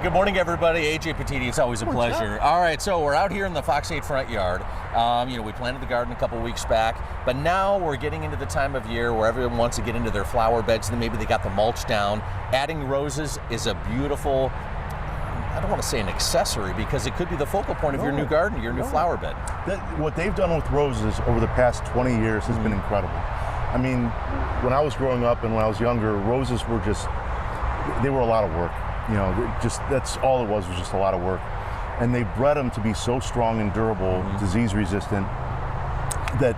Good morning, everybody. AJ Petiti, it's always a pleasure. All right, so we're out here in the Fox 8 front yard. We planted the garden a couple weeks back, but now we're getting into the time of year where everyone wants to get into their flower beds, and maybe they got the mulch down. Adding roses is a beautiful, I don't want to say an accessory, because it could be the focal point of your new garden, your new flower bed. What they've done with roses over the past 20 years has been incredible. I mean, when I was growing up and when I was younger, roses were they were a lot of work. That's all it was just a lot of work. And they bred them to be so strong and durable, disease resistant, that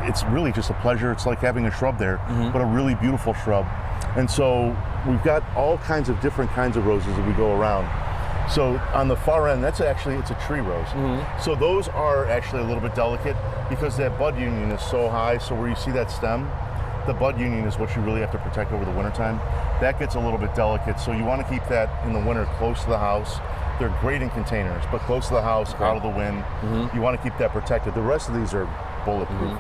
it's really just a pleasure. It's like having a shrub there, but a really beautiful shrub. And so we've got all kinds of different kinds of roses that we go around. So on the far end, it's a tree rose. So those are actually a little bit delicate because that bud union is so high. So where you see that stem, the bud union is what you really have to protect over the wintertime. That gets a little bit delicate. So you want to keep that in the winter close to the house. They're great in containers, but close to the house, out of the wind. You want to keep that protected. The rest of these are bulletproof.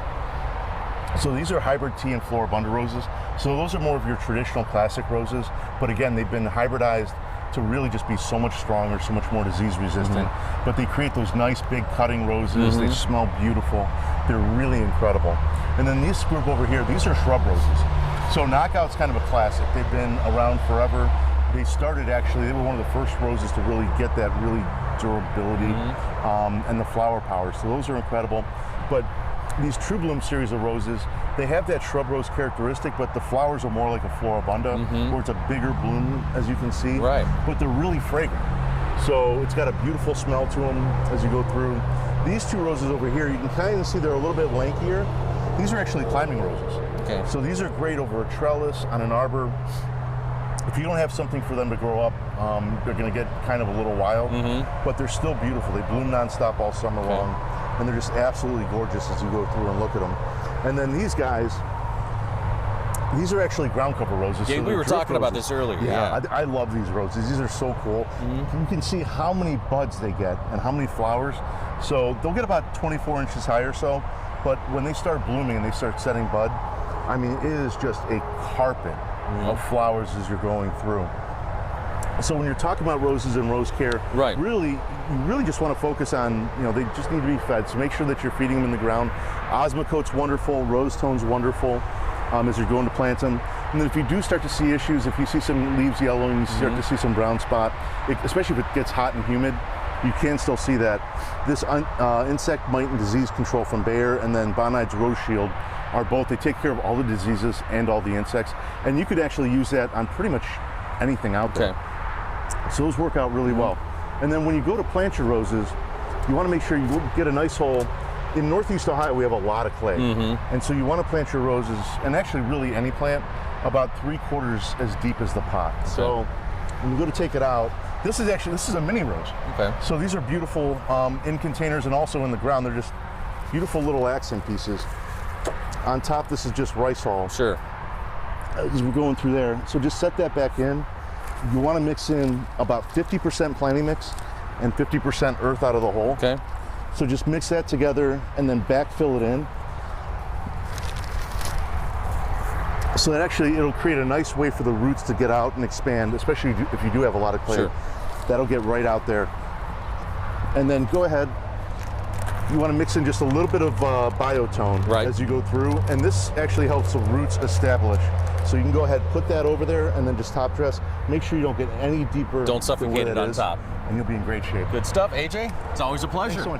So these are hybrid tea and floribunda roses. So those are more of your traditional classic roses, but again, they've been hybridized to really just be so much stronger, so much more disease resistant. But they create those nice big cutting roses. They smell beautiful. They're really incredible. And then this group over here, these are shrub roses. So Knockout's kind of a classic. They've been around forever. They were one of the first roses to really get that really durability and the flower power. So those are incredible. But these True Bloom series of roses, they have that shrub rose characteristic, but the flowers are more like a floribunda, where it's a bigger bloom, as you can see. Right. But they're really fragrant. So it's got a beautiful smell to them as you go through. These two roses over here, you can kind of see they're a little bit lankier. These are actually climbing roses. Okay. So these are great over a trellis, on an arbor. If you don't have something for them to grow up, they're going to get kind of a little wild, but they're still beautiful. They bloom nonstop all summer long, and they're just absolutely gorgeous as you go through and look at them. And then these guys, these are actually ground cover roses. Yeah, so we were talking about this earlier. Yeah, I love these roses. These are so cool. You can see how many buds they get and how many flowers. So they'll get about 24 inches high or so, but when they start blooming and they start setting bud, I mean, it is just a carpet of flowers as you're going through. So when you're talking about roses and rose care, you really just want to focus on, they just need to be fed. So make sure that you're feeding them in the ground. Osmocote's wonderful, Rose Tone's wonderful as you're going to plant them. And then if you do start to see issues, if you see some leaves yellowing, you start to see some brown spot, especially if it gets hot and humid, you can still see that. This insect mite and disease control from Bayer and then Bonide's Rose Shield are both, they take care of all the diseases and all the insects. And you could actually use that on pretty much anything out there. So those work out really well. And then when you go to plant your roses, you want to make sure you get a nice hole. In Northeast Ohio, we have a lot of clay. And so you want to plant your roses, and actually really any plant, about 3/4 as deep as the pot. So when you go to take it out, this is a mini rose. So these are beautiful in containers and also in the ground. They're just beautiful little accent pieces. On top, this is just rice hull. As we're going through there. So just set that back in. You want to mix in about 50% planting mix and 50% earth out of the hole. So just mix that together and then backfill it in. So that actually, it'll create a nice way for the roots to get out and expand, especially if you do have a lot of clay. That'll get right out there. And then go ahead. You want to mix in just a little bit of biotone as you go through, and this actually helps the roots establish. So you can go ahead, put that over there, and then just top dress. Make sure you don't get any deeper. Don't suffocate it on top. And you'll be in great shape. Good stuff, AJ. It's always a pleasure. Thanks so much.